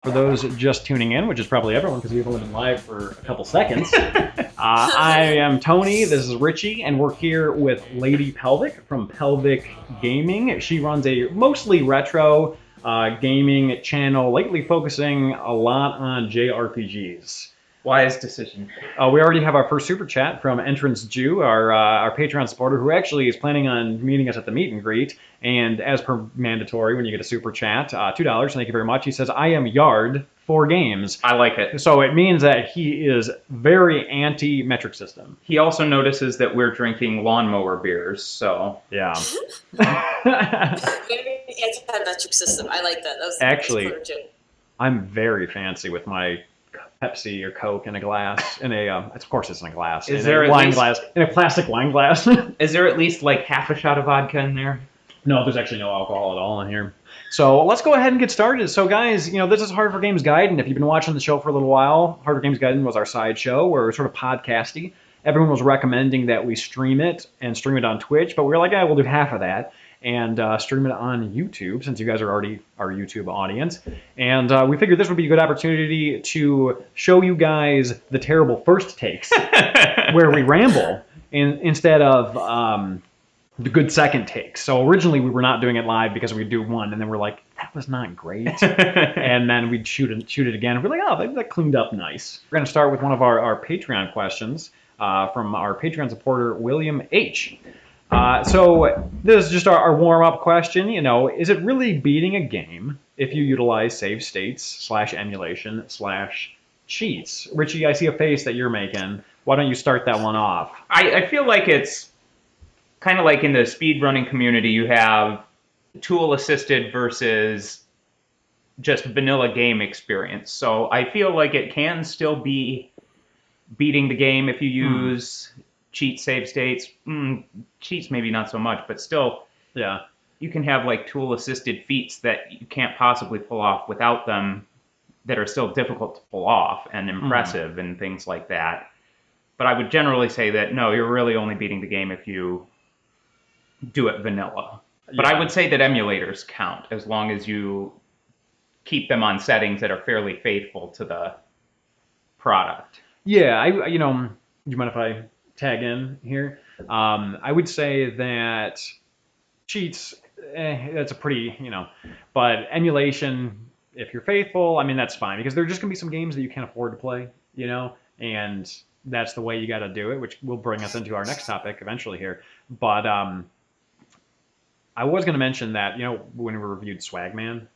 For those just tuning in, which is probably everyone because we've only been live for a couple seconds, I am Tony, this is Richie, and we're here with Lady Pelvic from Pelvic Gaming. She runs a mostly retro gaming channel, lately focusing a lot on JRPGs. Wise decision. We already have our first super chat from Entrance Jew, our Patreon supporter, who actually is planning on meeting us at the meet and greet. And as per mandatory, when you get a super chat, $2, thank you very much. He says, "I am Yard for games." I like it. So it means that he is very anti-metric system. He also notices that we're drinking lawnmower beers, so yeah. Very anti-metric system. I like that. Actually, I'm very fancy with my Pepsi or Coke in a glass, of course it's in a glass. Is there a wine glass, in a plastic wine glass? Is there at least like half a shot of vodka in there? No, there's actually no alcohol at all in here. So let's go ahead and get started. So guys, this is H4G Games Gaiden. If you've been watching the show for a little while, H4G Games Gaiden was our side show where we're sort of podcasty. Everyone was recommending that we stream it on Twitch, but we were like, we'll do half of that and stream it on YouTube, since you guys are already our YouTube audience. And we figured this would be a good opportunity to show you guys the terrible first takes, where we ramble, instead of the good second takes. So originally we were not doing it live because we'd do one, and then we're like, that was not great. And then we'd shoot it again. And we're like, oh, that cleaned up nice. We're going to start with one of our Patreon questions from our Patreon supporter, William H. So this is just our warm-up question. Is it really beating a game if you utilize save states / emulation / cheats? Richie, I see a face that you're making. Why don't you start that one off? I feel like it's kind of like in the speedrunning community, you have tool-assisted versus just vanilla game experience. So I feel like it can still be beating the game if you use cheat save states. Cheats maybe not so much, but still, yeah, you can have like tool-assisted feats that you can't possibly pull off without them, that are still difficult to pull off and impressive and things like that. But I would generally say that, no, you're really only beating the game if you do it vanilla. But I would say that emulators count, as long as you keep them on settings that are fairly faithful to the product. Yeah, do you mind if I tag in here? I would say that cheats, that's a pretty, but emulation, if you're faithful, that's fine, because there are just going to be some games that you can't afford to play, and that's the way you got to do it, which will bring us into our next topic eventually here. But I was going to mention that, when we reviewed Swagman,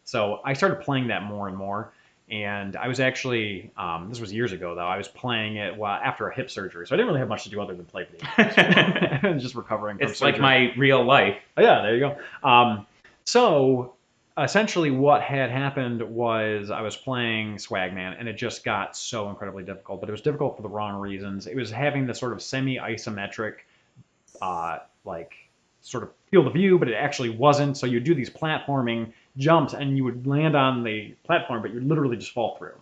so I started playing that more and more. And I was actually, this was years ago though, I was playing it after a hip surgery. So I didn't really have much to do other than play video games. Just recovering from surgery. It's like my real life. Oh, yeah, there you go. So essentially what had happened was I was playing Swagman, and it just got so incredibly difficult. But it was difficult for the wrong reasons. It was having this sort of semi-isometric, sort of field of view, but it actually wasn't. So you do these platforming jumps and you would land on the platform, but you'd literally just fall through.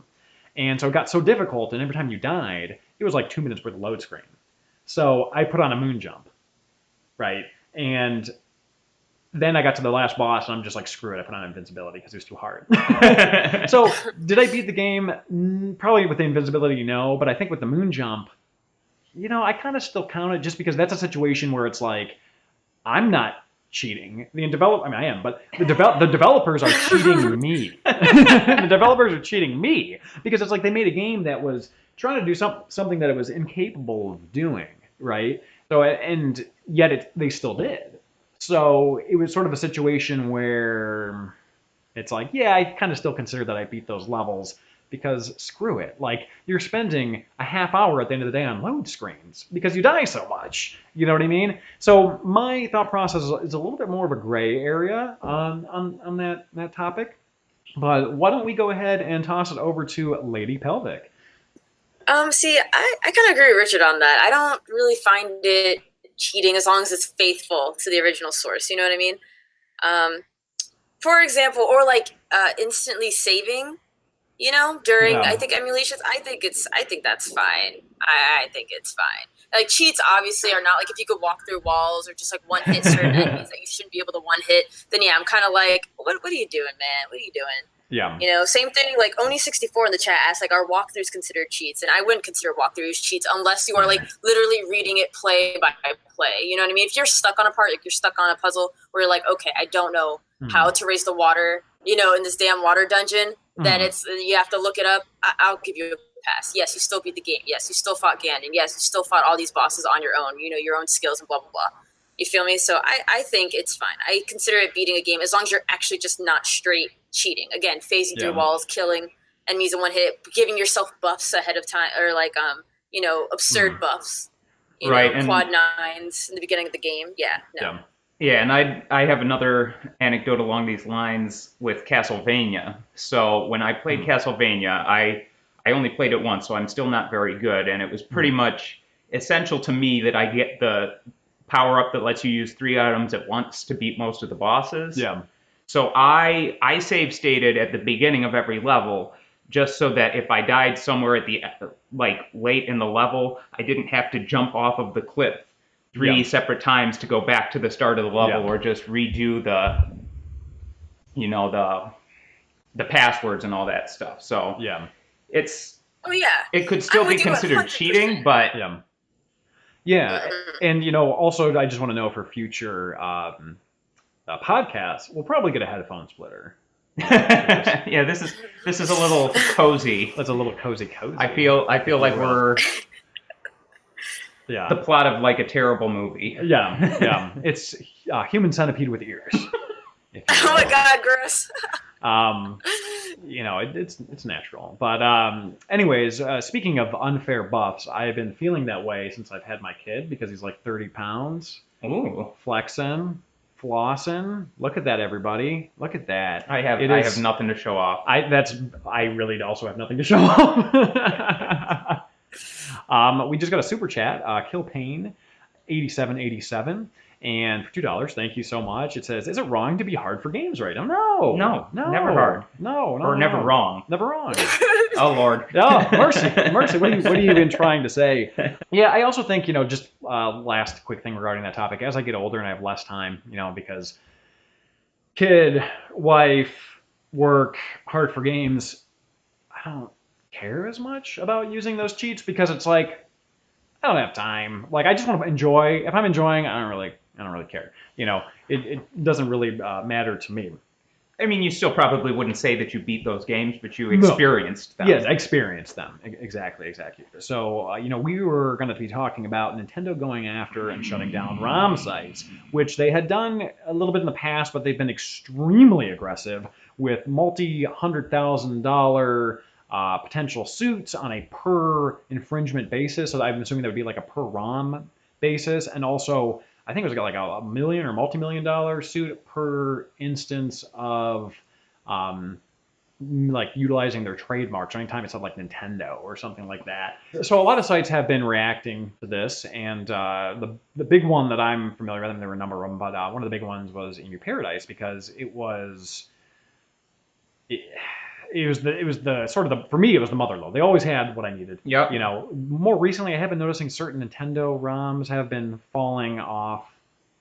And so it got so difficult, and every time you died, it was like 2 minutes worth of load screen. So I put on a moon jump, right? And then I got to the last boss, and I'm just like, screw it, I put on invincibility because it was too hard. So did I beat the game? Probably with the invincibility, no, but I think with the moon jump, I kind of still count it, just because that's a situation where it's like, I'm not cheating. I am, but the developers are cheating me. The developers are cheating me, because it's like they made a game that was trying to do something that it was incapable of doing, right? So, and yet they still did. So it was sort of a situation where it's like, yeah, I kind of still consider that I beat those levels, because screw it. Like, you're spending a half hour at the end of the day on load screens because you die so much. You know what I mean? So my thought process is a little bit more of a gray area on that topic. But why don't we go ahead and toss it over to Lady Pelvic? See, I kind of agree with Richard on that. I don't really find it cheating as long as it's faithful to the original source. You know what I mean? For example, or like instantly saving. During I think emulations, I think that's fine. I think it's fine. Like, cheats obviously are not like, if you could walk through walls or just like one hit certain enemies that you shouldn't be able to one hit, then yeah, I'm kind of like, what are you doing, man? What are you doing? Yeah. You know, same thing, like Oni64 in the chat asked, like, are walkthroughs considered cheats? And I wouldn't consider walkthroughs cheats unless you are, like, literally reading it play by play. You know what I mean? If you're stuck on a part, if you're stuck on a puzzle where you're like, okay, I don't know how to raise the water, you know, in this damn water dungeon, then you have to look it up. I'll give you a pass. Yes, you still beat the game. Yes, you still fought Ganon. Yes, you still fought all these bosses on your own, you know, your own skills and blah, blah, blah. You feel me? So I think it's fine. I consider it beating a game as long as you're actually just not straight cheating. Again, phasing through walls, killing enemies in one hit, giving yourself buffs ahead of time, or like you know, absurd buffs. You know, and quad nines in the beginning of the game. Yeah, no. Yeah, and I have another anecdote along these lines with Castlevania. So when I played Castlevania, I only played it once, so I'm still not very good, and it was pretty much essential to me that I get the power-up that lets you use 3 items at once to beat most of the bosses. Yeah. So I save stated at the beginning of every level, just so that if I died somewhere at the late in the level, I didn't have to jump off of the cliff 3 separate times to go back to the start of the level, or just redo the, you know, the passwords and all that stuff. So it's it could still be considered cheating, but yeah, and you know, also I just want to know for future podcasts, we'll probably get a headphone splitter. Yeah, this is a little cozy. That's a little cozy. I feel like we're the plot of like a terrible movie. Yeah. It's Human Centipede with ears. Oh my God, gross. You know, it's natural. But anyways, speaking of unfair buffs, I've been feeling that way since I've had my kid because he's like 30 pounds. Ooh. Flexing, flossing. Look at that, everybody. Look at that. I have nothing to show off. I really also have nothing to show off. We just got a super chat. Kill Pain 8787. And for $2, thank you so much. It says, "Is it wrong to be hard for games right now?" No, never hard. No, or never wrong. Never wrong. Oh Lord. Oh, mercy. What are you even trying to say? Yeah, I also think, you know, just last quick thing regarding that topic. As I get older and I have less time, you know, because kid, wife, work, hard for games, I don't care as much about using those cheats because it's like I don't have time. Like I just want to enjoy. If I'm enjoying, I don't really care. You know, it doesn't really matter to me. I mean, you still probably wouldn't say that you beat those games, but you experienced them. Yes, experienced them. Exactly. So, you know, we were going to be talking about Nintendo going after and shutting down ROM sites, which they had done a little bit in the past, but they've been extremely aggressive with multi-$100,000 potential suits on a per infringement basis. So I'm assuming that would be like a per ROM basis, and also I think it was like a million or multi-million-dollar suit per instance of like utilizing their trademarks. Or anytime it said like Nintendo or something like that. So a lot of sites have been reacting to this, and the big one that I'm familiar with, and there were a number of them, but one of the big ones was Emuparadise because it was the sort of for me it was the mother lode. They always had what I needed. Yep. You know, more recently I have been noticing certain Nintendo ROMs have been falling off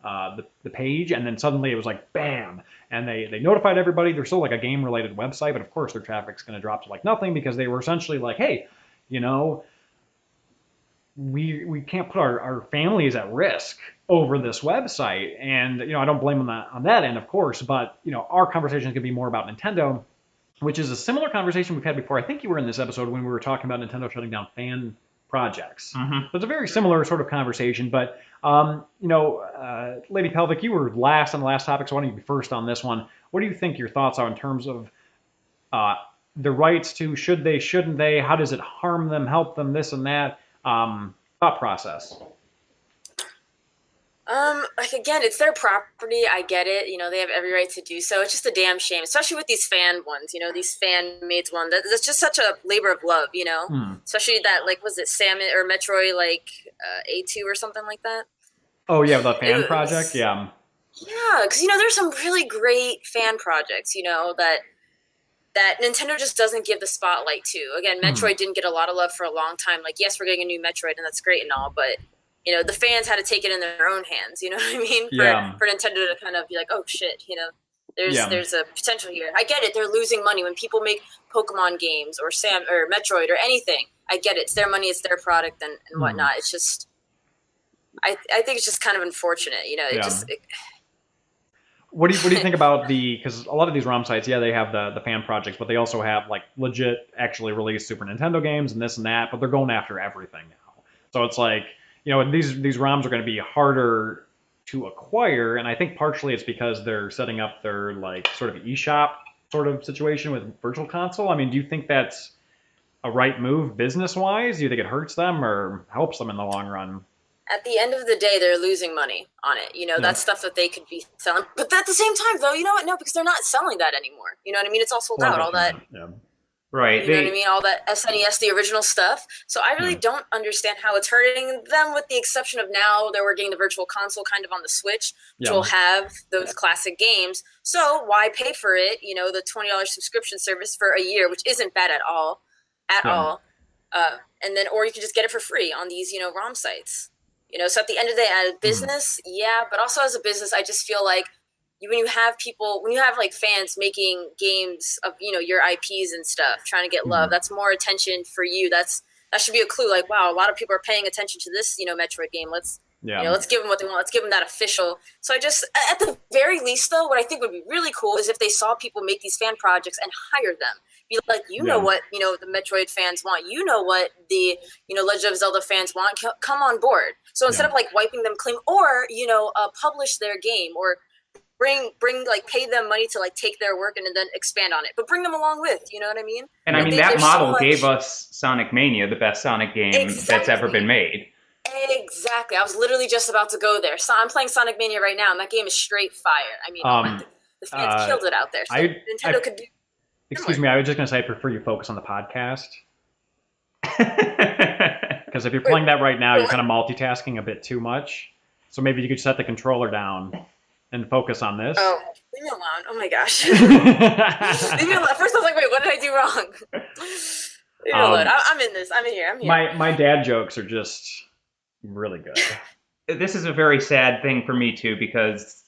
the page, and then suddenly it was like bam, and they notified everybody. They're still like a game related website, but of course their traffic's going to drop to like nothing because they were essentially like, hey, you know, we can't put our families at risk over this website, and you know I don't blame them on that end, of course, but you know our conversation is going to be more about Nintendo, which is a similar conversation we've had before. I think you were in this episode when we were talking about Nintendo shutting down fan projects. So it's a very similar sort of conversation, but you know, Lady Pelvic, you were last on the last topic, so why don't you be first on this one? What do you think your thoughts are in terms of the rights to should they, shouldn't they? How does it harm them, help them, this and that? Thought process. Like again, it's their property. I get it. You know, they have every right to do so. It's just a damn shame, especially with these fan ones. You know, these fan-made ones. That's just such a labor of love. You know, especially that was it Salmon or Metroid A2 or something like that. Oh yeah, the fan project. Yeah. Yeah, because you know, there's some really great fan projects. You know that Nintendo just doesn't give the spotlight to. Again, Metroid didn't get a lot of love for a long time. Like, yes, we're getting a new Metroid, and that's great and all, but you know, the fans had to take it in their own hands. You know what I mean? For Nintendo to kind of be like, oh shit, you know, There's a potential here. I get it. They're losing money when people make Pokemon games or Metroid or anything. I get it. It's their money. It's their product and whatnot. It's just, I think it's just kind of unfortunate. You know, What do you think about because a lot of these ROM sites, they have the fan projects, but they also have like legit actually released Super Nintendo games and this and that, but they're going after everything now. So it's like, these ROMs are going to be harder to acquire, and I think partially it's because they're setting up their like sort of eShop sort of situation with Virtual Console. I mean, do you think that's a right move business-wise? Do you think it hurts them or helps them in the long run? At the end of the day, they're losing money on it. That's stuff that they could be selling. But at the same time, though, you know what? No, because they're not selling that anymore. You know what I mean? It's all sold out. All that. Yeah. Right. You know what I mean? All that SNES, the original stuff. So I really don't understand how it's hurting them, with the exception of now that we're getting the Virtual Console kind of on the Switch, which will have those classic games. So why pay for it? The $20 subscription service for a year, which isn't bad at all. And then, or you can just get it for free on these, ROM sites. So at the end of the day, as a business, but also as a business, I just feel like when you have like fans making games of, your IPs and stuff, trying to get love, that's more attention for you. That should be a clue. Like, wow, a lot of people are paying attention to this, Metroid game. Let's give them what they want. Let's give them that official. So at the very least, though, what I think would be really cool is if they saw people make these fan projects and hire them. Be like, know what, the Metroid fans want. What the, Legend of Zelda fans want. Come on board. So instead of like wiping them clean, or, publish their game, or bring like pay them money to like take their work and then expand on it, but bring them along with, you know what I mean? And I mean, that model gave us Sonic Mania, the best Sonic game that's ever been made. Exactly. I was literally just about to go there. So I'm playing Sonic Mania right now, and that game is straight fire. I mean, the fans killed it out there. So Nintendo could do. Excuse me, I was just going to say I prefer you focus on the podcast. Because if you're playing that right now, you're kind of multitasking a bit too much. So maybe you could set the controller down and focus on this. Oh, leave me alone. Oh my gosh. Leave me alone. At first I was like, wait, what did I do wrong? Leave me alone. I'm in this. I'm in here. My dad jokes are just really good. This is a very sad thing for me, too, because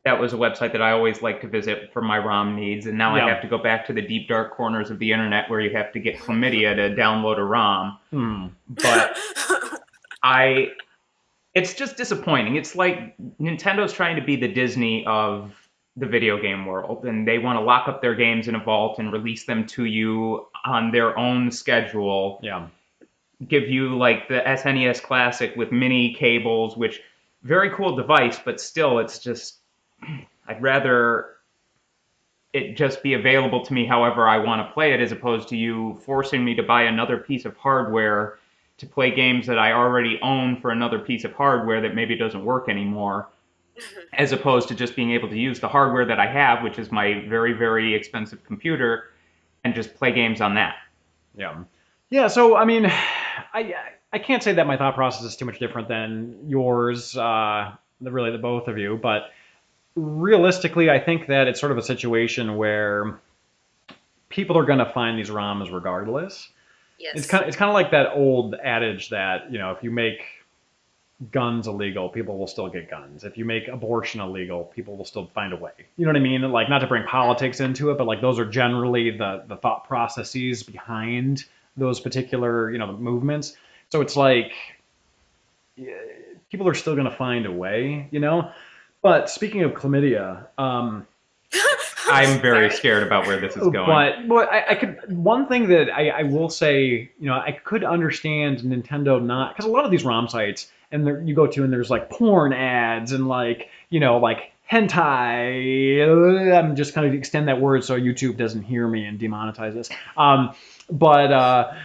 that was a website that I always liked to visit for my ROM needs, and now I have to go back to the deep, dark corners of the internet where you have to get chlamydia to download a ROM. But it's just disappointing. It's like Nintendo's trying to be the Disney of the video game world, and they want to lock up their games in a vault and release them to you on their own schedule. Yeah. Give you like the SNES Classic with mini cables, which very cool device, but still it's just, I'd rather it just be available to me however I want to play it, as opposed to you forcing me to buy another piece of hardware to play games that I already own for another piece of hardware that maybe doesn't work anymore, as opposed to just being able to use the hardware that I have, which is my very, very expensive computer, and just play games on that. Yeah, so, I mean, I can't say that my thought process is too much different than yours, really the both of you, but realistically, I think that it's sort of a situation where people are going to find these ROMs regardless. Yes. It's kind of like that old adage that, if you make guns illegal, people will still get guns. If you make abortion illegal, people will still find a way. You know what I mean? Like, not to bring politics into it, but like those are generally the thought processes behind those particular, movements. So it's like people are still going to find a way, But speaking of chlamydia, I'm very scared about where this is going. But I could, one thing that I will say, I could understand Nintendo not, because a lot of these ROM sites, and you go to and there's like porn ads and like, like hentai. I'm just kind of extend that word so YouTube doesn't hear me and demonetize this. But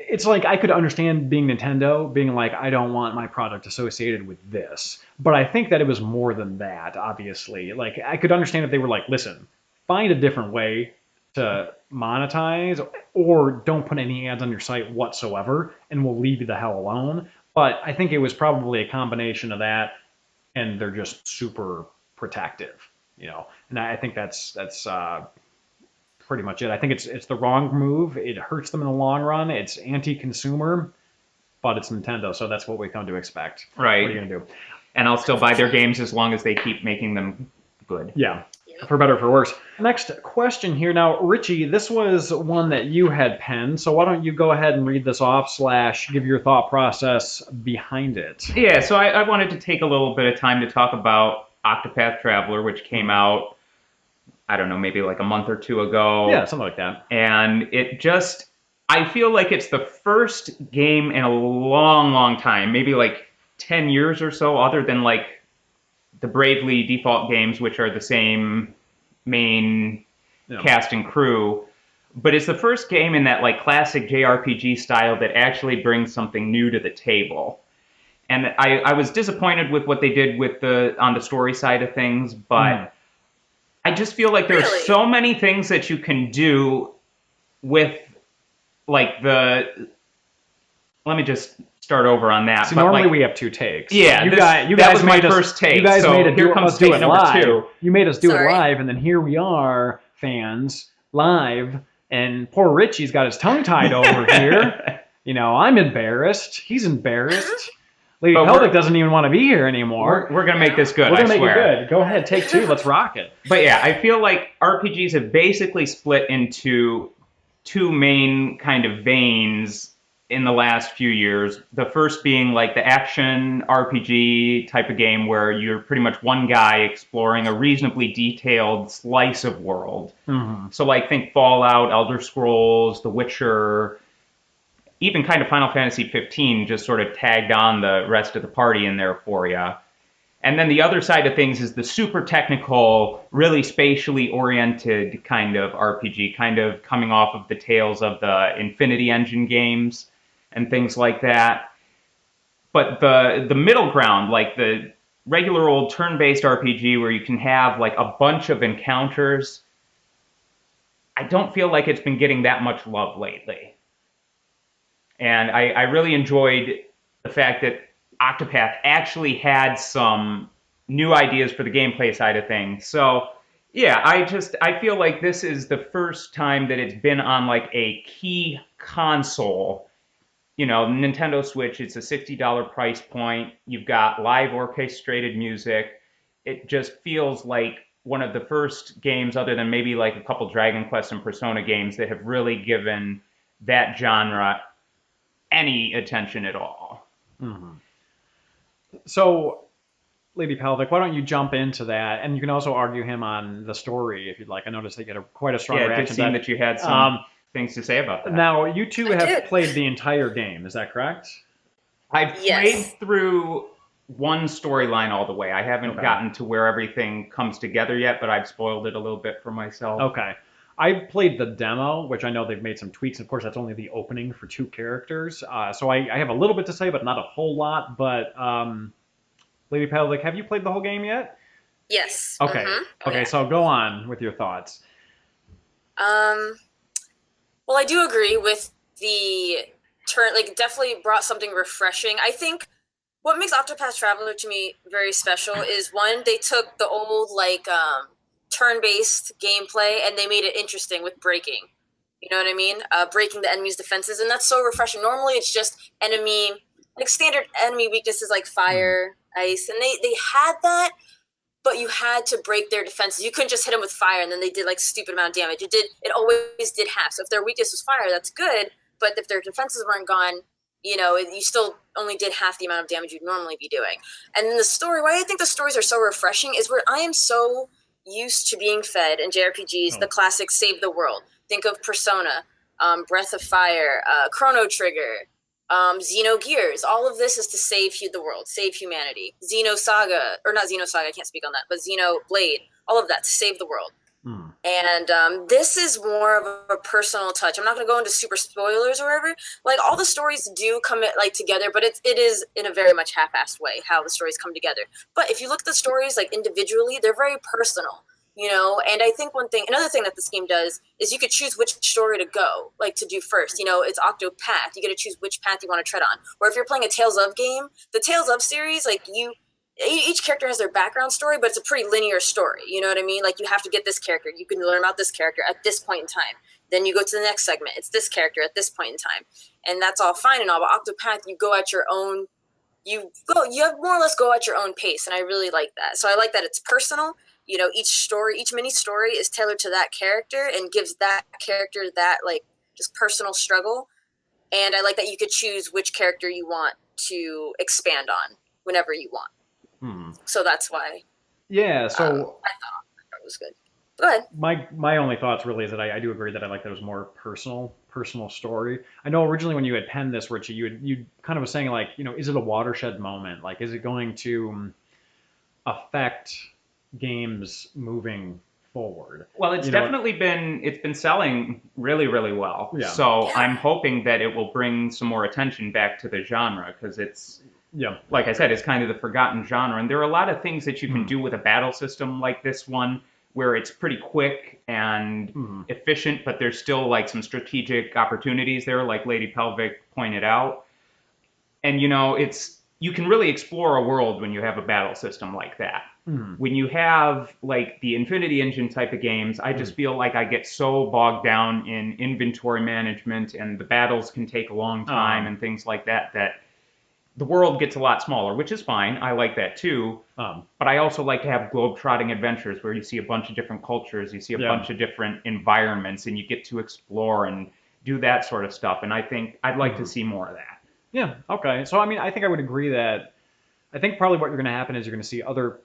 it's like I could understand being Nintendo being like, I don't want my product associated with this. But I think that it was more than that, obviously. Like, I could understand if they were like, listen, find a different way to monetize, or don't put any ads on your site whatsoever, and we'll leave you the hell alone. But I think it was probably a combination of that, and they're just super protective, And I think that's pretty much it. I think it's the wrong move. It hurts them in the long run. It's anti-consumer, but it's Nintendo, so that's what we come to expect. Right. What are you gonna do? And I'll still buy their games as long as they keep making them good. Yeah, for better or for worse. Next question here. Now, Richie, this was one that you had penned, so why don't you go ahead and read this off / give your thought process behind it. Yeah, so I wanted to take a little bit of time to talk about Octopath Traveler, which came out, I don't know, maybe like a month or two ago. Yeah, something like that. And it just, I feel like it's the first game in a long, long time, maybe like 10 years or so, other than like the Bravely Default games, which are the same main cast and crew. But it's the first game in that like classic JRPG style that actually brings something new to the table. And I was disappointed with what they did with on the story side of things, but I just feel like there are so many things that you can do with like let me just start over on that. So normally we have 2 takes. Yeah, you that guys was my first take. You guys made us do it live. 2. You made us do it live, and then here we are, fans, live, and poor Richie's got his tongue tied over here. You know, I'm embarrassed. He's embarrassed. Lady Pelvic doesn't even want to be here anymore. We're going to make this good, We're going to make it good. Go ahead, take 2. Let's rock it. But yeah, I feel like RPGs have basically split into 2 main kind of veins in the last few years. The first being like the action RPG type of game where you're pretty much one guy exploring a reasonably detailed slice of world. Mm-hmm. So like think Fallout, Elder Scrolls, The Witcher, even kind of Final Fantasy 15 just sort of tagged on the rest of the party in there for you. And then the other side of things is the super technical, really spatially oriented kind of RPG, kind of coming off of the tails of the Infinity Engine games and things like that. But the middle ground, like the regular old turn-based RPG where you can have like a bunch of encounters, I don't feel like it's been getting that much love lately. And I really enjoyed the fact that Octopath actually had some new ideas for the gameplay side of things. So yeah, I feel like this is the first time that it's been on like a key console. You know, Nintendo Switch, it's a $60 price point. You've got live orchestrated music. It just feels like one of the first games, other than maybe like a couple Dragon Quest and Persona games, that have really given that genre any attention at all. Mm-hmm. So, Lady Pelvic, why don't you jump into that? And you can also argue him on the story if you'd like. I noticed that you had quite a strong reaction. Yeah, it did seem that you had some things to say about that. Now, you 2 have played the entire game. Is that correct? I've played through one storyline all the way. I haven't gotten to where everything comes together yet, but I've spoiled it a little bit for myself. Okay. I've played the demo, which I know they've made some tweaks. Of course, that's only the opening for 2 characters. So I have a little bit to say, but not a whole lot. But Lady Pelvic, have you played the whole game yet? Yes. Okay. Mm-hmm. Okay, so go on with your thoughts. Well, I do agree with the turn. Like, definitely brought something refreshing. I think what makes Octopath Traveler to me very special is, one, they took the old like turn-based gameplay and they made it interesting with breaking. You know what I mean? Breaking the enemy's defenses, and that's so refreshing. Normally, it's just standard enemy weaknesses like fire, ice, and they had that, but you had to break their defenses. You couldn't just hit them with fire and then they did like stupid amount of damage. It always did half. So if their weakness was fire, that's good, but if their defenses weren't gone, you know, you still only did half the amount of damage you'd normally be doing. And then the story, why I think the stories are so refreshing is where I am so used to being fed in JRPGs, the classic save the world. Think of Persona, Breath of Fire, Chrono Trigger, Xenogears. All of this is to save the world, save humanity. Xenosaga, or not Xenosaga, I can't speak on that, but Xenoblade, all of that to save the world. And this is more of a personal touch. I'm not going to go into super spoilers or whatever. Like, all the stories do come like together, but it is in a very much half-assed way how the stories come together. But if you look at the stories like individually, they're very personal, you know. And I think another thing that this game does is you could choose which story to go, like to do first. You know, it's Octopath. You get to choose which path you want to tread on. Or if you're playing a Tales of game, the Tales of series, like each character has their background story, but it's a pretty linear story. You know what I mean? Like, you have to get this character. You can learn about this character at this point in time. Then you go to the next segment. It's this character at this point in time. And that's all fine and all. But Octopath, you go at your own, you have more or less go at your own pace. And I really like that. So I like that it's personal. you know, each mini story is tailored to that character and gives that character that like just personal struggle. And I like that you could choose which character you want to expand on whenever you want. So that's why. Yeah. So I thought it was good. Go ahead. My only thoughts really is that I do agree that I like that it was more personal story. I know originally when you had penned this, Richie, you kind of was saying like, you know, is it a watershed moment? Like, is it going to affect games moving forward? Well, it's definitely been selling really, really well. Yeah. So I'm hoping that it will bring some more attention back to the genre, because it's, like I said, it's kind of the forgotten genre. And there are a lot of things that you can do with a battle system like this one, where it's pretty quick and efficient, but there's still like some strategic opportunities there, like Lady Pelvic pointed out. And you know, you can really explore a world when you have a battle system like that. When you have like the Infinity Engine type of games, I just feel like I get so bogged down in inventory management, and the battles can take a long time and things like that, that the world gets a lot smaller, which is fine. I like that too. But I also like to have globe-trotting adventures where you see a bunch of different cultures, you see a bunch of different environments, and you get to explore and do that sort of stuff. And I think I'd like to see more of that. Yeah, okay. So, I mean, I think I would agree that I think probably what you're going to happen is you're going to see other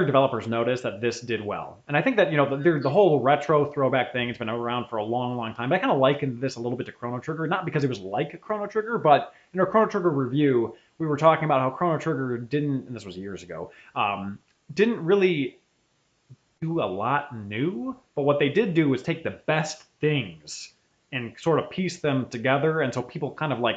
developers notice that this did well. And I think that, you know, the whole retro throwback thing, it's been around for a long, long time. But I kind of likened this a little bit to Chrono Trigger, not because it was like Chrono Trigger, but in our Chrono Trigger review, we were talking about how Chrono Trigger didn't, and this was years ago, didn't really do a lot new. But what they did do was take the best things and sort of piece them together. And so people kind of like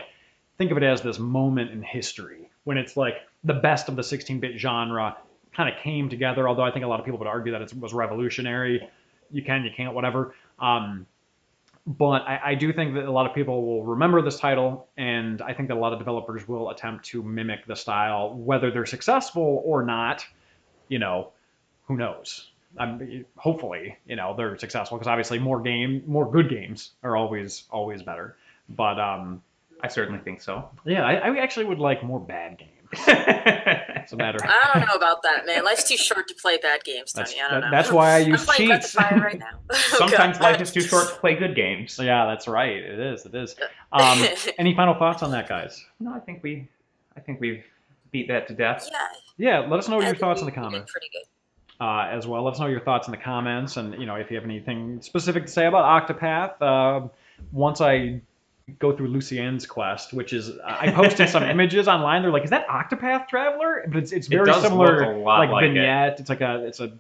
think of it as this moment in history when it's like the best of the 16-bit genre kind of came together, although I think a lot of people would argue that it was revolutionary. You can, you can't, whatever. But I do think that a lot of people will remember this title, and I think that a lot of developers will attempt to mimic the style. Whether they're successful or not, you know, who knows? Hopefully, you know, they're successful, because obviously more good games are always better. But I certainly think so. Yeah, I actually would like more bad games. It's a matter. I don't know about that, man. Life's too short to play bad games, Tony. I don't know. That's why I use cheats. Right now. Sometimes life is too short to play good games. Yeah, that's right. It is. Any final thoughts on that, guys? No, I think we've beat that to death. Yeah. Let us know your thoughts in the comments. Pretty good. As well, let us know your thoughts in the comments, and you know, if you have anything specific to say about Octopath. Once I go through Lucien's quest, which is I posted some images online. They're like, "Is that Octopath Traveler?" But it's very similar, like vignette. It's a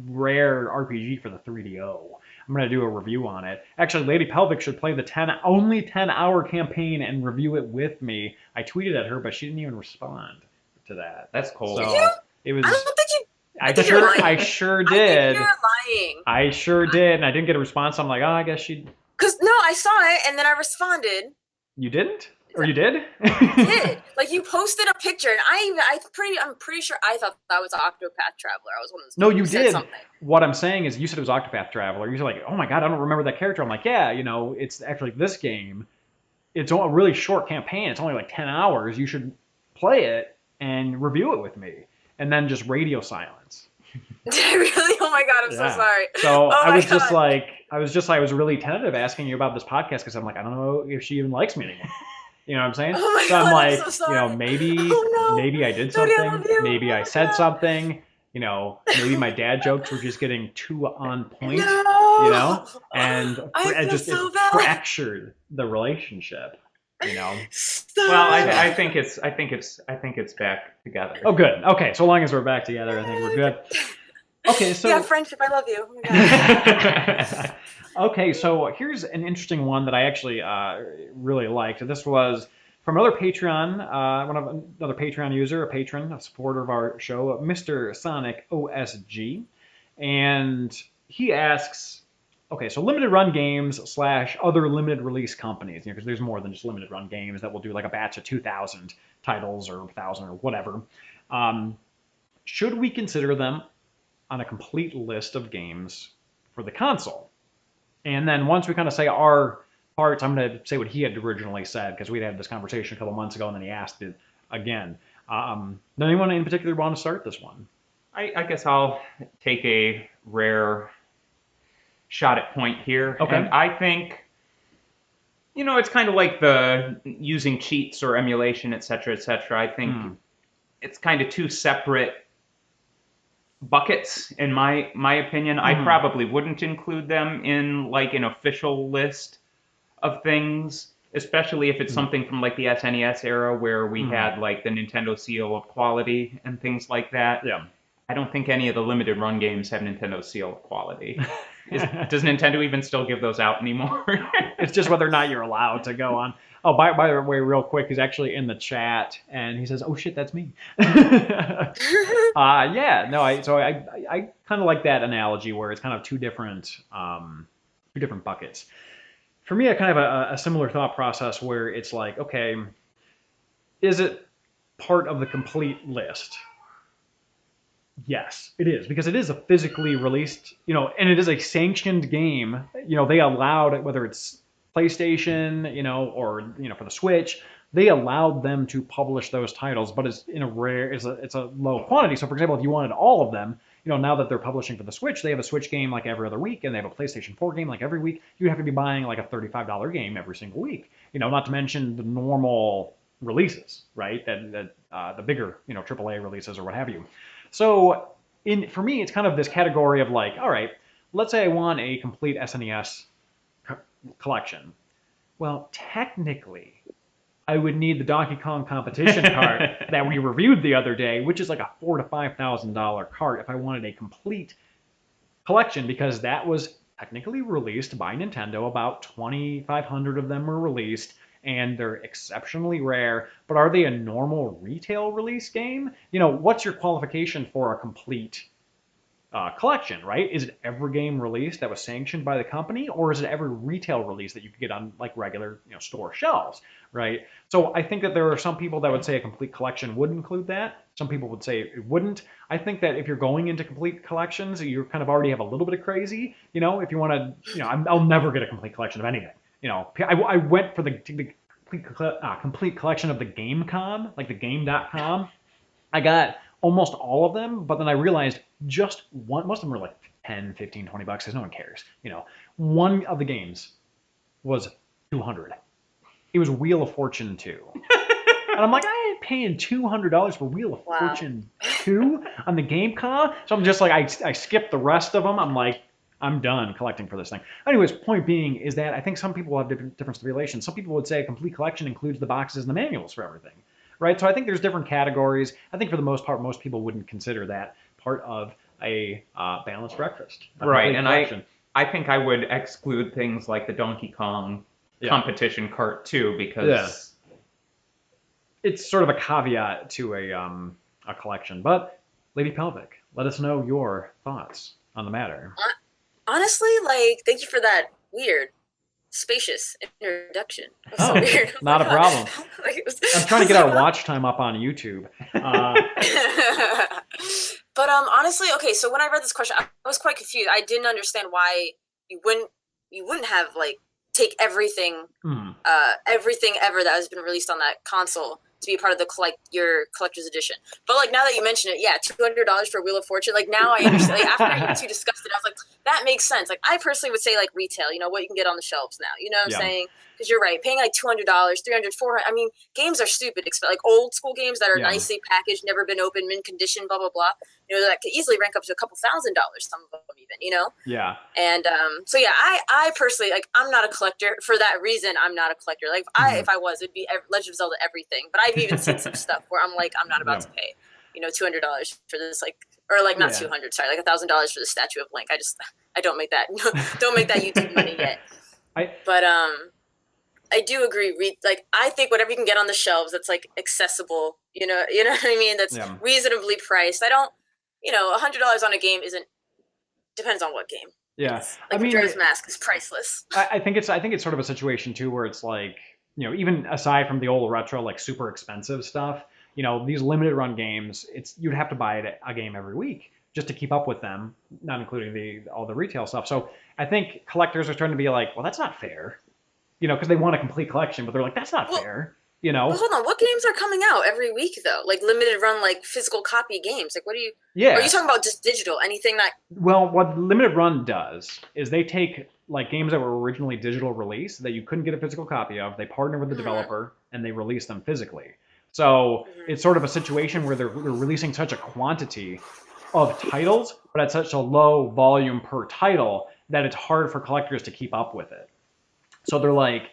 rare RPG for the 3DO. I'm gonna do a review on it. Actually, Lady Pelvic should play the only 10-hour campaign and review it with me. I tweeted at her, but she didn't even respond to that. That's cold. So it was. I don't think you. I sure did. You're lying. I sure did, and I didn't get a response. I'm like, oh, I guess she'd. Because no, I saw it and then I responded. You didn't, or you did? I did. Like you posted a picture, and I'm pretty sure I thought that was Octopath Traveler. I was one of those. No, you did. What I'm saying is, you said it was Octopath Traveler. You're like, oh my god, I don't remember that character. I'm like, yeah, you know, it's actually this game. It's a really short campaign. It's only like 10 hours. You should play it and review it with me, and then just radio silence. Did I really? Oh my god, I'm so sorry. So I was really tentative asking you about this podcast, because I'm like, I don't know if she even likes me anymore. You know what I'm saying? Oh my so god, I'm like, I'm so sorry. you know, maybe I did something. Maybe I said something. You know, maybe my dad jokes were just getting too on point. No! You know, and it fractured the relationship. You know. Stop. Well, I think it's back together. Oh, good. Okay, so long as we're back together, I think we're good. Okay, so yeah, friendship. I love you. Oh my God. Okay, so here's an interesting one that I actually really liked. This was from another Patreon, another Patreon user, a patron, a supporter of our show, Mr. Sonic OSG, and he asks, okay, so limited run games / other limited release companies, because there's more than just limited run games that will do like a batch of 2,000 titles or 1,000 or whatever. Should we consider them on a complete list of games for the console? And then once we kind of say our parts, I'm going to say what he had originally said, because we'd had this conversation a couple months ago, and then he asked it again. Does anyone in particular want to start this one? I guess I'll take a rare shot at point here. Okay. And I think, it's kind of like the using cheats or emulation, et cetera, et cetera. I think it's kind of two separate buckets, in my opinion. I probably wouldn't include them in like an official list of things, especially if it's something from like the SNES era where we had like the Nintendo seal of quality and things like that. Yeah. I don't think any of the limited run games have Nintendo seal of quality. Does Nintendo even still give those out anymore? It's just whether or not you're allowed to go on. Oh, by the way, real quick, he's actually in the chat, and he says, "Oh shit, that's me." Yeah, no, I kind of like that analogy where it's kind of two different buckets. For me, I kind of have a similar thought process where it's like, okay, is it part of the complete list? Yes, it is, because it is a physically released, and it is a sanctioned game. They allowed, whether it's PlayStation, or for the Switch, they allowed them to publish those titles, but it's in it's a low quantity. So, for example, if you wanted all of them, now that they're publishing for the Switch, they have a Switch game like every other week, and they have a PlayStation 4 game like every week. You have to be buying like a $35 game every single week. Not to mention the normal releases, right? That the bigger, AAA releases or what have you. So for me, it's kind of this category of like, all right, let's say I want a complete SNES collection. Well, technically, I would need the Donkey Kong competition cart that we reviewed the other day, which is like a $4,000 to $5,000 cart if I wanted a complete collection, because that was technically released by Nintendo. About 2,500 of them were released, and they're exceptionally rare. But are they a normal retail release game? What's your qualification for a complete collection, right? Is it every game released that was sanctioned by the company, or is it every retail release that you could get on like regular store shelves, right? So I think that there are some people that would say a complete collection would include that. Some people would say it wouldn't. I think that if you're going into complete collections, you kind of already have a little bit of crazy. If you want to, I'll never get a complete collection of anything. I went for the complete collection of the GameCom, like the Game.com. I got almost all of them, but then I realized just one, most of them were like 10, 15, 20 bucks, because no one cares. One of the games was 200. It was Wheel of Fortune 2. And I'm like, I ain't paying $200 for Wheel of Fortune 2 on the GameCom. So I'm just like, I skipped the rest of them. I'm like, I'm done collecting for this thing. Anyways, point being is that I think some people have different stipulations. Some people would say a complete collection includes the boxes and the manuals for everything, right? So I think there's different categories. I think for the most part, most people wouldn't consider that part of a balanced breakfast. Right, and I think I would exclude things like the Donkey Kong competition cart too, because it's sort of a caveat to a collection. But Lady Pelvic, let us know your thoughts on the matter. Honestly, thank you for that weird, spacious introduction. So weird. Not a problem. I'm trying to get our watch time up on YouTube. But honestly, okay. So when I read this question, I was quite confused. I didn't understand why you wouldn't have take everything, everything ever that has been released on that console to be a part of the your collector's edition. But now that you mention it, $200 for Wheel of Fortune. Now I understand. After I too discussed it, I was like, that makes sense. I personally would say retail. What you can get on the shelves now. You know what I'm saying? Because you're right, paying $200, $300, $400. I mean, games are stupid. Old school games that are nicely packaged, never been opened, mint condition, blah blah blah. That could easily rank up to a couple $1,000. Some of them even. Yeah. And so I personally I'm not a collector for that reason. I'm not a collector. If I was, it'd be Legend of Zelda everything. But I've even seen some stuff where I'm I'm not about to pay $200 for this or not 200, sorry, $1,000 for the statue of Link. I don't make that YouTube money yet. But I do agree. I think whatever you can get on the shelves that's accessible, you know what I mean? That's reasonably priced. I don't, $100 on a game depends on what game. Yeah. Majora's Mask is priceless. I think it's sort of a situation too where it's even aside from the old retro, super expensive stuff, these limited run games, you'd have to buy a game every week just to keep up with them, not including all the retail stuff. So I think collectors are starting to be well, that's not fair. Because they want a complete collection, but they're that's not fair. you know? Well, hold on. What games are coming out every week though? Like limited run, like physical copy games. Like, what are you? Yeah. Are you talking about just digital? Anything that? Well, what limited run does is they take like games that were originally digital release that you couldn't get a physical copy of. They partner with the developer and they release them physically. So it's sort of a situation where they're releasing such a quantity of titles, but at such a low volume per title that it's hard for collectors to keep up with it. So they're like,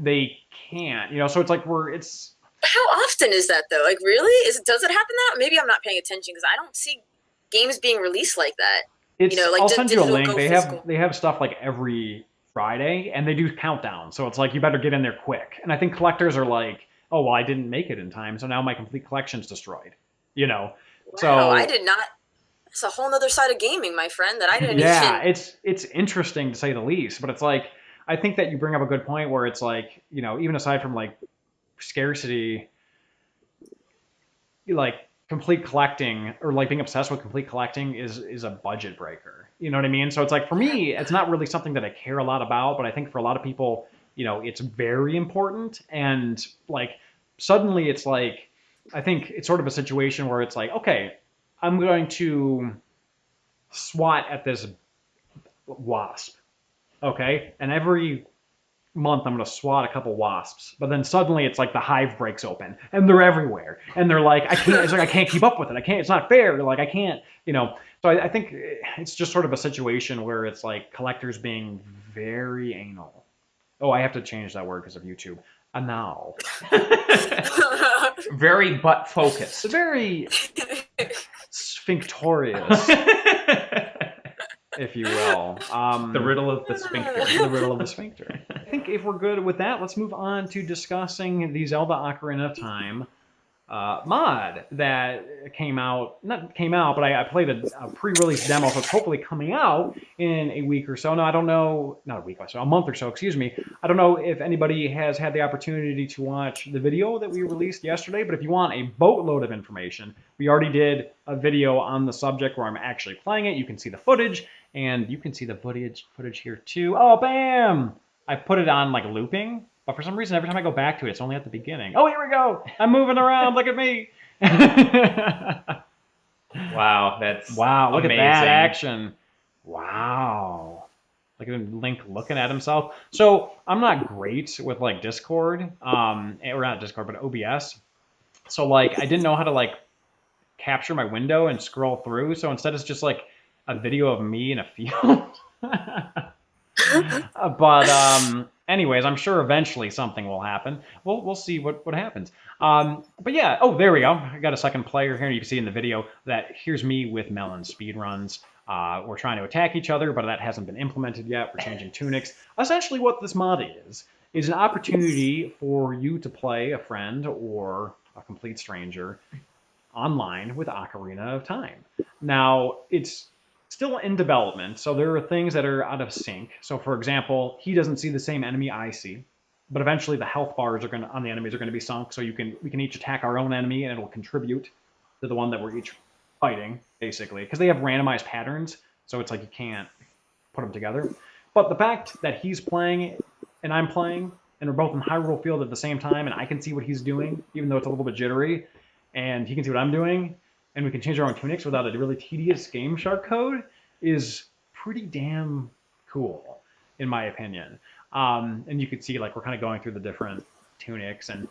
they can't, so it's like it's. How often is that though? Like, really? Does it happen that? Maybe I'm not paying attention because I don't see games being released like that. It's, like I'll send you a link. Physical. They have stuff like every Friday, and they do countdowns. So it's like you better get in there quick. And I think collectors are like, oh well, I didn't make it in time, so now my complete collection's destroyed. Wow, So I did not. It's a whole other side of gaming, my friend. That I didn't. Yeah, it's interesting to say the least. But it's like I think that you bring up a good point where it's like even aside from like scarcity, like complete collecting or like being obsessed with complete collecting is a budget breaker. You know what I mean? So it's like for me, it's not really something that I care a lot about, but I think for a lot of people, it's very important. And like suddenly it's like I think it's sort of a situation where it's like, okay, I'm going to swat at this wasp. Okay? And every month I'm going to swat a couple wasps, but then suddenly it's like the hive breaks open and they're everywhere and they're like I can't keep up with it. It's not fair. Like I can't, so I think it's just sort of a situation where it's like collectors being very anal. Oh, I have to change that word because of YouTube. Anal. Very butt focused. Very sphinctorious. If you will. The riddle of the sphincter. The riddle of the sphincter. I think if we're good with that, let's move on to discussing the Zelda Ocarina of Time mod that came out. Not came out, but I played a pre-release demo, so it's hopefully coming out in a week or so. No, I don't know. Not a week or so. A month or so, excuse me. I don't know if anybody has had the opportunity to watch the video that we released yesterday, but if you want a boatload of information, we already did a video on the subject where I'm actually playing it. You can see the footage. And you can see the footage here too. Oh, bam! I put it on like looping, but for some reason, every time I go back to it, it's only at the beginning. Oh, here we go! I'm moving around. Look at me! Wow, that's look amazing. at that action! Wow! Look at Link looking at himself. So I'm not great with like Discord, or not Discord, but OBS. So like I didn't know how to like capture my window and scroll through. So instead, it's just like a video of me in a field. But anyways, I'm sure eventually something will happen. We'll see what happens. But yeah, oh, there we go. I got a second player here. You can see in the video that here's me with Melon speedruns. We're trying to attack each other, but that hasn't been implemented yet. We're changing tunics. Essentially what this mod is an opportunity for you to play a friend or a complete stranger online with Ocarina of Time. Now, it's still in development, so there are things that are out of sync. So, for example, he doesn't see the same enemy I see, but eventually the health bars on the enemies are going to be sunk, so we can each attack our own enemy, and it'll contribute to the one that we're each fighting, basically, because they have randomized patterns, so it's like you can't put them together. But the fact that he's playing and I'm playing, and we're both in Hyrule Field at the same time, and I can see what he's doing, even though it's a little bit jittery, and he can see what I'm doing, and we can change our own tunics without a really tedious Game Shark code is pretty damn cool, in my opinion. And you could see like we're kind of going through the different tunics, and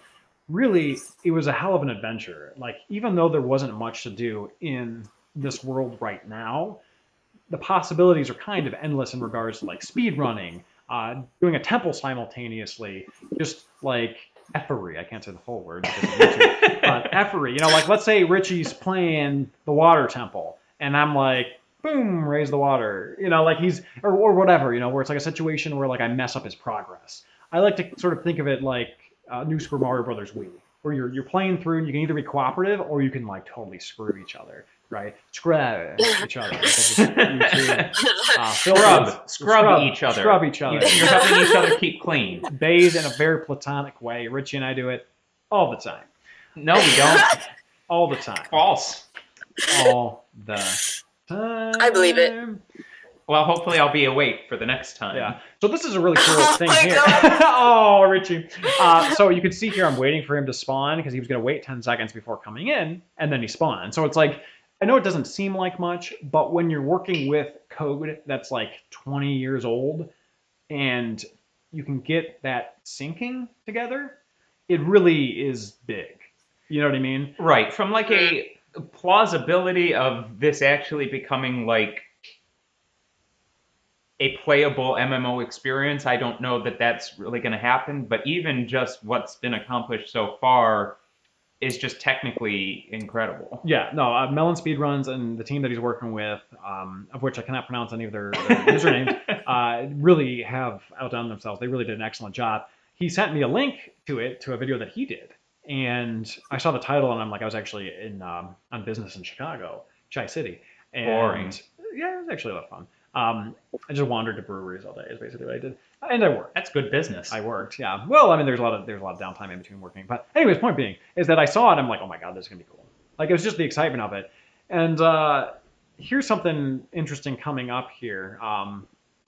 really it was a hell of an adventure. Like even though there wasn't much to do in this world right now, the possibilities are kind of endless in regards to like speed running, doing a temple simultaneously, just like effery. I can't say the full word because of YouTube, but effery. Like let's say Richie's playing the water temple, and I'm like, boom, raise the water. Like he's or whatever. Where it's like a situation where like I mess up his progress. I like to sort of think of it like New Super Mario Brothers Wii, where you're playing through and you can either be cooperative or you can like totally screw each other. Right? Scrub each other. Scrub each other. Scrub each other. You're helping each other keep clean. Bathe in a very platonic way. Richie and I do it all the time. No, we don't. All the time. False. All the time. I believe it. Well, hopefully I'll be awake for the next time. Yeah. So this is a really cool thing my here. God. Oh, Richie. So you can see here I'm waiting for him to spawn because he was going to wait 10 seconds before coming in, and then he spawned. So it's like, I know it doesn't seem like much, but when you're working with code that's like 20 years old and you can get that syncing together, it really is big. You know what I mean? Right. From like a plausibility of this actually becoming like a playable MMO experience, I don't know that that's really going to happen. But even just what's been accomplished so far is just technically incredible. Yeah, no, Melon Speedruns and the team that he's working with, of which I cannot pronounce any of their usernames, really have outdone themselves. They really did an excellent job. He sent me a link to it, to a video that he did. And I saw the title, and I'm like, I was actually on business in Chicago, Chi-City. And, Boring. Yeah, it was actually a lot of fun. I just wandered to breweries all day is basically what I did. And I worked. That's good business. I worked, yeah. Well, I mean, there's a lot of downtime in between working. But anyways, point being is that I saw it. I'm like, oh my god, this is gonna be cool. Like, it was just the excitement of it. And here's something interesting coming up here.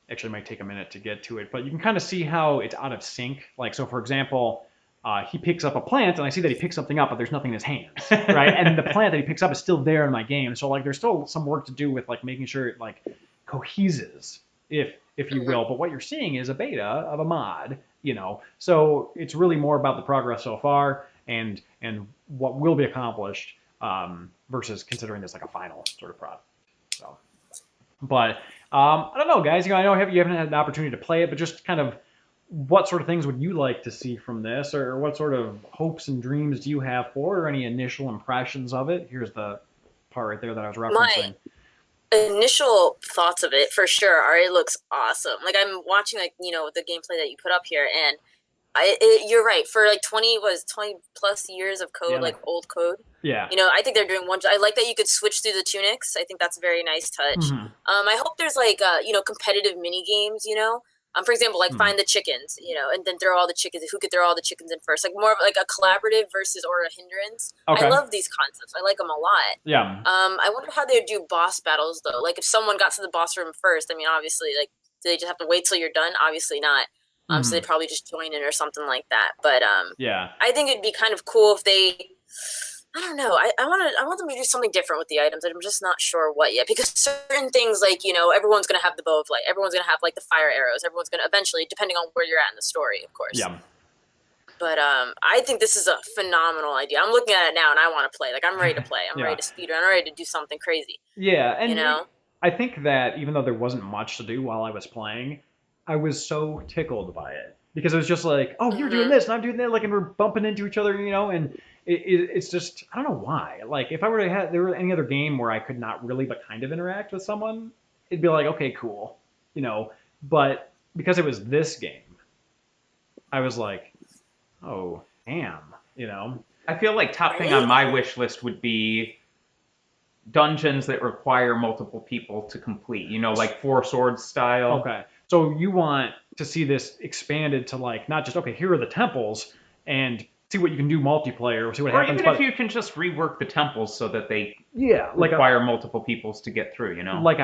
Actually, it might take a minute to get to it, but you can kind of see how it's out of sync. Like, so for example, he picks up a plant, and I see that he picks something up, but there's nothing in his hands, right? And the plant that he picks up is still there in my game. So like, there's still some work to do with like making sure it like coheses, if you will. But what you're seeing is a beta of a mod, you know. So it's really more about the progress so far and what will be accomplished versus considering this like a final sort of product. So, but I don't know, guys. You know, I know you haven't had an opportunity to play it, but just kind of what sort of things would you like to see from this, or what sort of hopes and dreams do you have for, or any initial impressions of it? Here's the part right there that I was referencing. Initial thoughts of it for sure are it looks awesome. Like, I'm watching, like, you know, the gameplay that you put up here, and you're right, for like 20 plus years of code, Yeah, like old code. Yeah. You know, I think they're doing one. I like that you could switch through the tunics. I think that's a very nice touch. Mm-hmm. I hope there's like you know, competitive mini games. You know, for example, like find the chickens. You know, and then throw all the chickens. Who could throw all the chickens in first? Like more of like a collaborative versus or a hindrance. Okay. I love these concepts. I like them a lot. Yeah. I wonder how they would do boss battles though. Like if someone got to the boss room first. I mean, obviously, like do they just have to wait till you're done? Obviously not. So they probably just join in or something like that. But yeah, I think it'd be kind of cool if they. I don't know. I want them to do something different with the items. I'm just not sure what yet, because certain things, like, you know, everyone's gonna have the bow of light. Everyone's gonna have like the fire arrows. Everyone's gonna eventually, depending on where you're at in the story, of course. Yeah. But I think this is a phenomenal idea. I'm looking at it now and I want to play. Like, I'm ready to play. I'm ready to speedrun. I'm ready to do something crazy. Yeah, and you know, I think that even though there wasn't much to do while I was playing, I was so tickled by it, because it was just like, oh, you're doing this and I'm doing that, like, and we're bumping into each other, you know, and it's just, I don't know why. Like, if I were to have, there were any other game where I could not really but kind of interact with someone, it'd be like, okay, cool, you know. But because it was this game, I was like, oh, damn, you know. I feel like top thing on my wish list would be dungeons that require multiple people to complete, you know, like Four Swords style. Okay. So you want to see this expanded to, like, not just, okay, here are the temples, and see what you can do multiplayer, or see what happens. Or even if you can just rework the temples so that they require multiple peoples to get through, you know? Like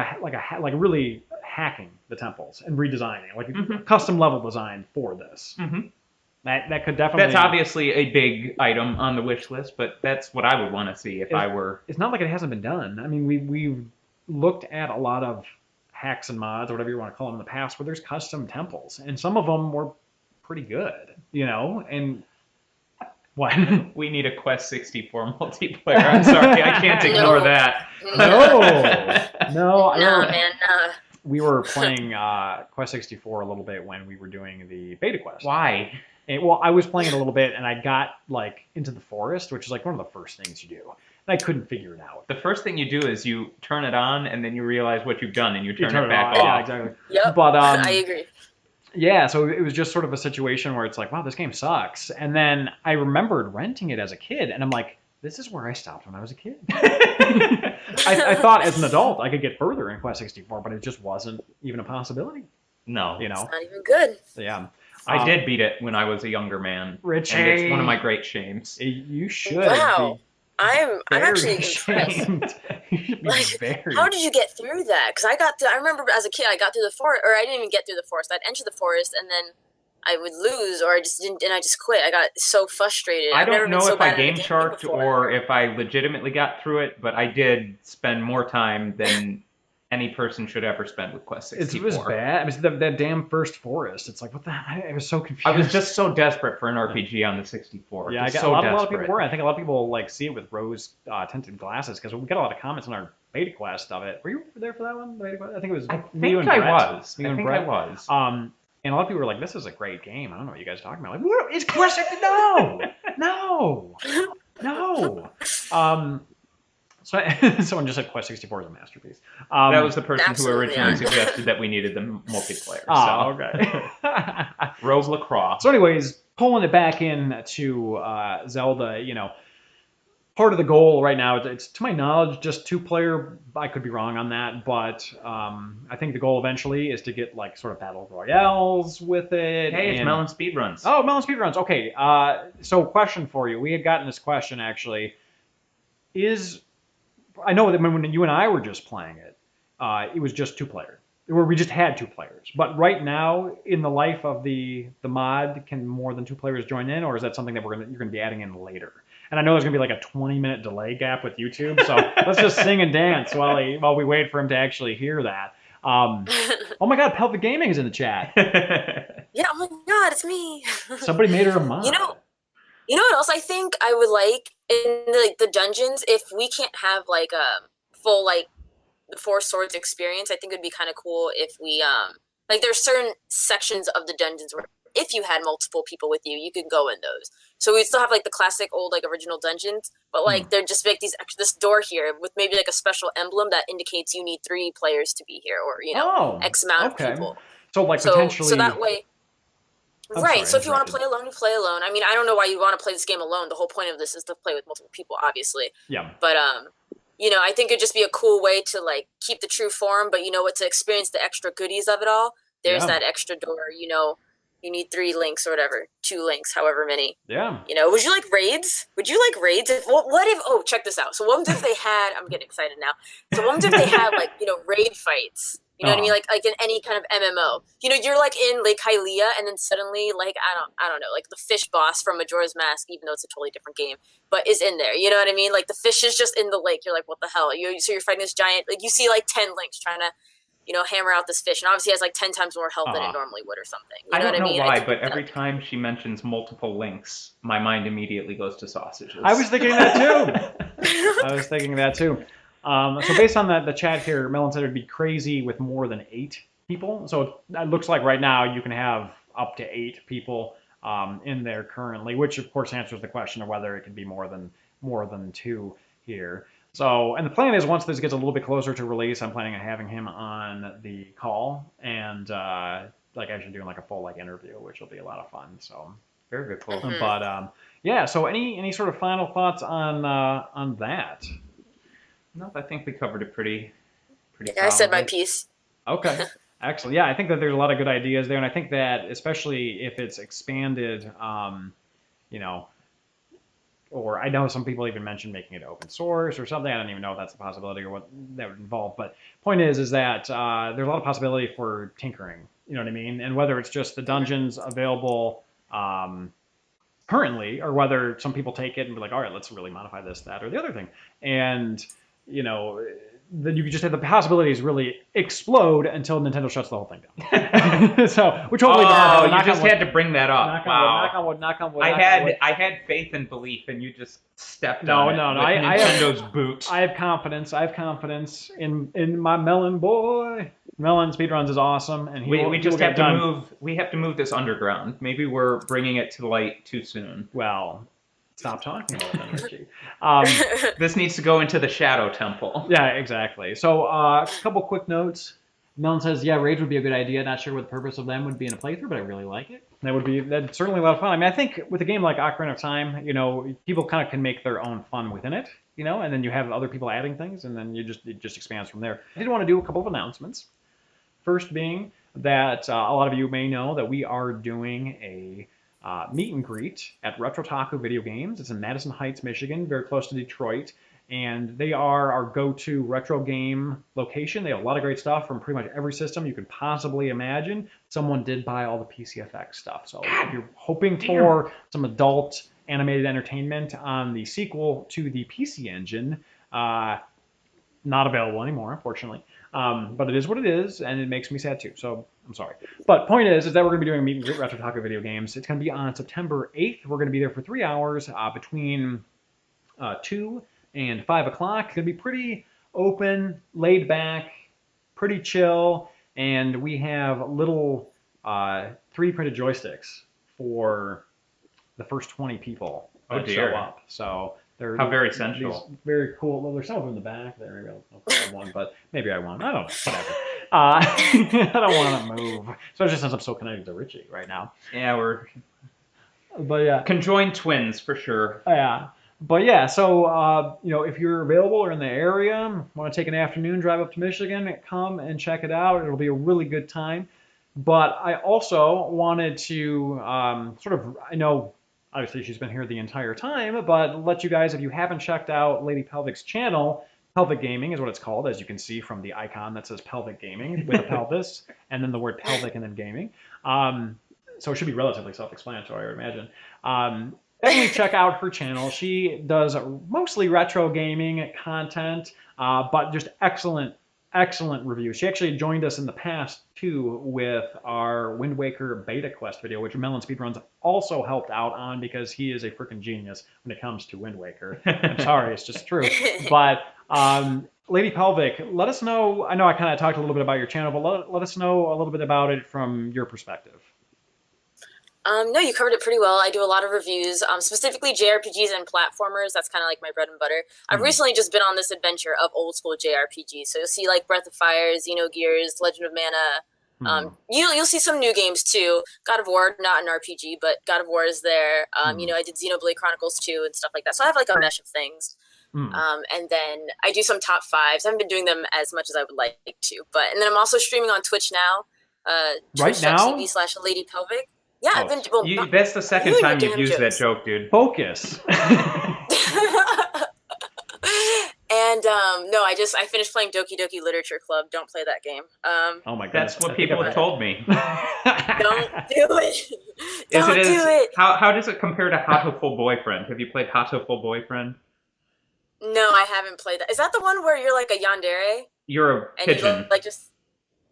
really hacking the temples and redesigning, like a custom level design for this. Mm-hmm. That could definitely... That's obviously a big item on the wish list, but that's what I would want to see if I were... It's not like it hasn't been done. I mean, we've looked at a lot of hacks and mods, or whatever you want to call them, in the past, where there's custom temples, and some of them were pretty good, you know. And what? We need a Quest 64 multiplayer. I'm sorry, I can't ignore that. No, man. We were playing Quest 64 a little bit when we were doing the beta quest. Why? And, well, I was playing it a little bit, and I got like into the forest, which is like one of the first things you do. And I couldn't figure it out. The first thing you do is you turn it on, and then you realize what you've done, and you turn it back off. Yeah, exactly. Yep. But I agree. Yeah, so it was just sort of a situation where it's like, wow, this game sucks. And then I remembered renting it as a kid, and I'm like, this is where I stopped when I was a kid. I thought as an adult I could get further in Quest 64, but it just wasn't even a possibility. No. You know? It's not even good. Yeah. I did beat it when I was a younger man. Richie. And it's one of my great shames. You should Wow. be I'm actually impressed. ashamed. You should be Like, very. how did you get through that? Because I remember as a kid, I got through the forest, or I didn't even get through the forest. I'd enter the forest, and then I would lose, or I just didn't, and I just quit. I got so frustrated. I I've never don't been know so if I bad at a game game sharked before. or if I legitimately got through it, but I did spend more time than any person should ever spend with Quest 64. It was bad. I mean, that damn first forest. It's like, what the? I was so confused. I was just so desperate for an RPG on the 64. Yeah, I got so a lot of desperate. people were. I think a lot of people like see it with rose tinted glasses because we got a lot of comments on our beta quest of it. Were you there for that one? The beta quest? I think it was. I you and think I Brett. was. You I and think Brett. I was. And a lot of people were like, "This is a great game." I don't know what you guys are talking about. Like, what? It's Quest? No. So someone just said Quest 64 is a masterpiece. That was the person who absolutely, originally yeah. suggested that we needed the multiplayer. Oh, so. okay. Rogue Lacrosse. So, anyways, pulling it back in to Zelda, part of the goal right now, it's to my knowledge, just 2-player. I could be wrong on that, but I think the goal eventually is to get like sort of battle royales with it. Hey, it's Melon Speedruns. Oh, Melon Speedruns. Okay. So, question for you. We had gotten this question actually. I know that when you and I were just playing it, it was just 2-player. Where we just had 2 players. But right now, in the life of the mod, can more than 2 players join in, or is that something that you're gonna be adding in later? And I know there's gonna be like a 20-minute delay gap with YouTube, so let's just sing and dance while we wait for him to actually hear that. Oh my God, Pelvic Gaming is in the chat. Yeah, oh my God, it's me. Somebody made her a mod. You know what else I think I would like in the dungeons? If we can't have like a full the 4 swords experience, I think it'd be kind of cool if we there's certain sections of the dungeons where if you had multiple people with you, you could go in those. So we'd still have like the classic old original dungeons, but they'd just make this door here with maybe like a special emblem that indicates you need 3 players to be here, or X amount of people. So potentially. So that way. Right, so if you want to play alone, you play alone. I mean, I don't know why you want to play this game alone. The whole point of this is to play with multiple people, obviously. Yeah. But I think it'd just be a cool way to keep the true form, but to experience the extra goodies of it all. There's that extra door. You need 3 links or whatever, 2 links, however many. Yeah. Would you like raids? What if? Oh, check this out. So what if they had? I'm getting excited now. So what if they had raid fights? You know what I mean? Like in any kind of MMO. You're in Lake Hylia, and then suddenly I don't know, the fish boss from Majora's Mask, even though it's a totally different game, but is in there. You know what I mean? Like the fish is just in the lake. You're like, what the hell? So you're fighting this giant. You see 10 links trying to hammer out this fish, and obviously it has 10 times more health than it normally would or something. You know what I mean? I don't know why, but every time she mentions multiple links, my mind immediately goes to sausages. I was thinking that too. So based on the chat here, Melon said it'd be crazy with more than 8 people. So it looks like right now you can have up to 8 people in there currently, which of course answers the question of whether it could be more than 2 here. So, and the plan is once this gets a little bit closer to release, I'm planning on having him on the call and actually doing a full interview, which will be a lot of fun. So very cool. But yeah. So any sort of final thoughts on that? No, I think we covered it pretty. Yeah, I said my piece. Okay. Excellent. Yeah, I think that there's a lot of good ideas there, and I think that especially if it's expanded, or I know some people even mentioned making it open source or something. I don't even know if that's a possibility or what that would involve. But point is that there's a lot of possibility for tinkering. You know what I mean? And whether it's just the dungeons available currently, or whether some people take it and be like, all right, let's really modify this, that, or the other thing, and then you could just have the possibilities really explode until Nintendo shuts the whole thing down. So, which hopefully you just had to bring that up. Knock on wood. I had faith and belief, and you just stepped on it with Nintendo's boot. I have confidence in my Melon boy. Melon Speedruns is awesome, and we just have to move. We have to move this underground. Maybe we're bringing it to light too soon. Well. Stop talking about that, Richie. This needs to go into the Shadow Temple. Yeah, exactly. So a couple quick notes. Melon says, yeah, raids would be a good idea. Not sure what the purpose of them would be in a playthrough, but I really like it. That's certainly a lot of fun. I mean, I think with a game like Ocarina of Time, people kind of can make their own fun within it, and then you have other people adding things, and then it just expands from there. I did want to do a couple of announcements. First being that a lot of you may know that we are doing a meet and greet at Retro-Taku Videogames. It's in Madison Heights, Michigan, very close to Detroit. And they are our go-to retro game location. They have a lot of great stuff from pretty much every system you could possibly imagine. Someone did buy all the PCFX stuff. So if you're hoping for some adult animated entertainment on the sequel to the PC Engine, not available anymore, unfortunately. But it is what it is, and it makes me sad too. So I'm sorry. But point is that we're going to be doing meet and greet Retro-Taku Videogames. It's going to be on September 8th. We're going to be there for 3 hours between 2 and 5 o'clock. It's going to be pretty open, laid back, pretty chill, and we have little 3D printed joysticks for the first 20 people that show up. So they're how very sensual. Very cool. Well, there's some of them in the back there. Maybe I'll grab one, but maybe I won't. I don't know. Whatever. I don't want to move, especially since I'm so connected to Richie right now. Yeah, we're conjoined twins for sure. Yeah. But yeah, so, if you're available or in the area, want to take an afternoon drive up to Michigan, come and check it out. It'll be a really good time. But I also wanted to I know, obviously she's been here the entire time, but let you guys, if you haven't checked out Lady Pelvic's channel, Pelvic Gaming is what it's called, as you can see from the icon that says Pelvic Gaming with a pelvis, and then the word pelvic and then gaming. So it should be relatively self-explanatory, I would imagine. Definitely check out her channel. She does mostly retro gaming content, but just excellent reviews. She actually joined us in the past, too, with our Wind Waker Beta Quest video, which Melon Speedruns also helped out on because he is a freaking genius when it comes to Wind Waker. I'm sorry, it's just true. But Lady Pelvic, let us know. I know I kind of talked a little bit about your channel, but let us know a little bit about it from your perspective. No, you covered it pretty well. I do a lot of reviews, specifically JRPGs and platformers. That's kind of like my bread and butter. I've recently just been on this adventure of old school JRPGs. So you'll see like Breath of Fire, Xenogears, Legend of Mana. You'll see some new games too. God of War, not an RPG, but God of War is there. I did Xenoblade Chronicles 2 and stuff like that. So I have like a mesh of things. And then I do some top fives. I haven't been doing them as much as I would like to, and then I'm also streaming on Twitch now. Right now? TV/Lady Pelvic. Yeah, I've been. That's the second time you've used that joke, dude. Focus. And no, I finished playing Doki Doki Literature Club. Don't play that game. Oh my god, that's what people have told me. Don't do it. Don't do it. How does it compare to Hatoful Boyfriend? Have you played Hatoful Boyfriend? No, I haven't played that. Is that the one where you're like a yandere? You're a pigeon.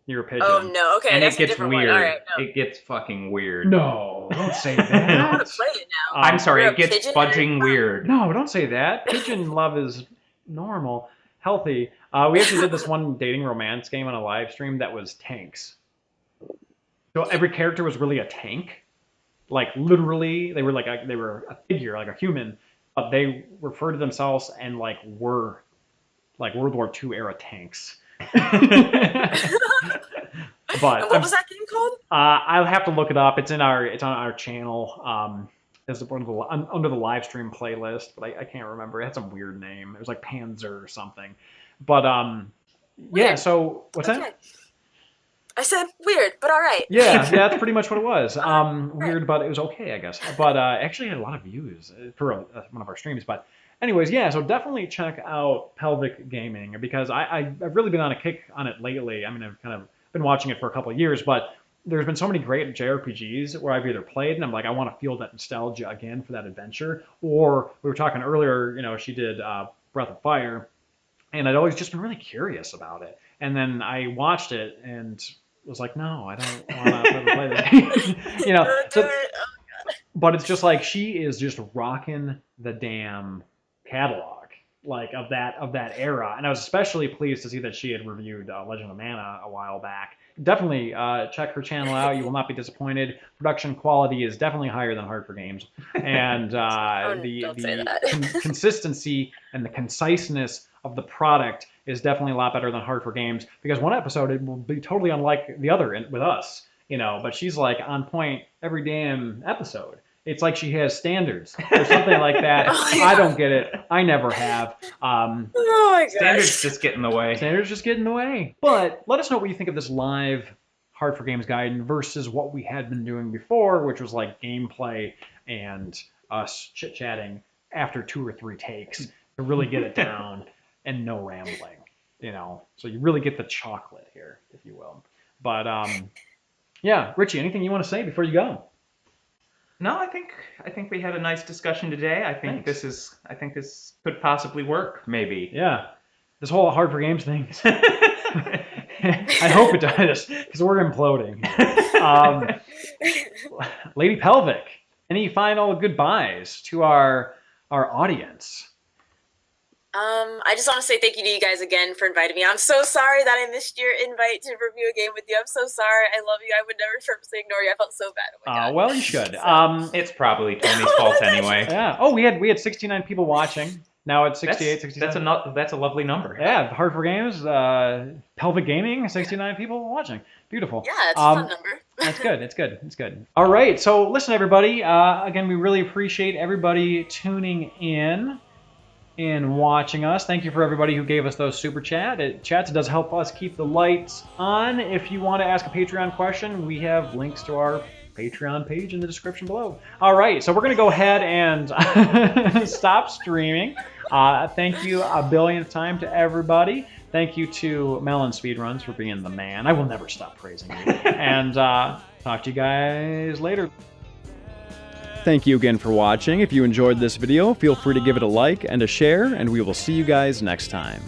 You're a pigeon. Oh no, okay. And that's it gets weird. All right, no. It gets fucking weird. No, don't say that. I want to play it now. I'm sorry, it gets fudging weird. No, don't say that. Pigeon love is normal, healthy. We actually did this one dating romance game on a live stream that was tanks. So every character was really a tank. Like literally, they were a figure, like a human, but they refer to themselves and were like World War II era tanks. But and what was that game called? I'll have to look it up. It's on our channel. It's under the live stream playlist, but I can't remember. It had some weird name. It was like Panzer or something. But yeah. So what's that? I said weird, but all right. Yeah, that's pretty much what it was. Weird, but it was okay, I guess. But actually had a lot of views for one of our streams. But anyways, yeah, so definitely check out Pelvic Gaming because I've really been on a kick on it lately. I mean, I've kind of been watching it for a couple of years, but there's been so many great JRPGs where I've either played and I'm like, I want to feel that nostalgia again for that adventure. Or we were talking earlier, she did Breath of Fire, and I'd always just been really curious about it. And then I watched it and was like, no, I don't want to ever play this game. But it's just like she is just rocking the damn catalog of that era, and I was especially pleased to see that she had reviewed Legend of Mana a while back. Definitely check her channel out. You will not be disappointed. Production quality is definitely higher than Hard4 Games, and the consistency and the conciseness of the product is definitely a lot better than Hard4 Games, because one episode it will be totally unlike the other with us, but she's like on point every damn episode. It's like she has standards or something like that. I don't get it. I never have. Oh my gosh. Standards just get in the way. Standards just get in the way. But let us know what you think of this live H4Games Gaiden versus what we had been doing before, which was like gameplay and us chit-chatting after 2 or 3 takes to really get it down and no rambling, you know. So you really get the chocolate here, if you will. But yeah, Richie, anything you want to say before you go? No, I think we had a nice discussion today. I think this could possibly work, maybe. Yeah, this whole H4Games thing. I hope it does, because we're imploding. Lady Pelvic, any final goodbyes to our audience? I just want to say thank you to you guys again for inviting me. I'm so sorry that I missed your invite to review a game with you. I'm so sorry. I love you. I would never purposely ignore you. I felt so bad. Oh my God. Well, you should. It's probably Tony's fault anyway. Yeah. Oh, we had 69 people watching. Now it's 68, 67. That's a lovely number. Yeah, H4Games, Pelvic Gaming, 69 people watching. Beautiful. Yeah, it's a fun number. That's good. It's good. It's good. All right. So listen, everybody. Again, we really appreciate everybody tuning in and watching us. Thank you for everybody who gave us those super chats. It does help us keep the lights on. If you want to ask a Patreon question, we have links to our Patreon page in the description below. All right, so we're going to go ahead and stop streaming. Thank you a billionth time to everybody. Thank you to Melon Speedruns for being the man. I will never stop praising you. And talk to you guys later. Thank you again for watching. If you enjoyed this video, feel free to give it a like and a share, and we will see you guys next time.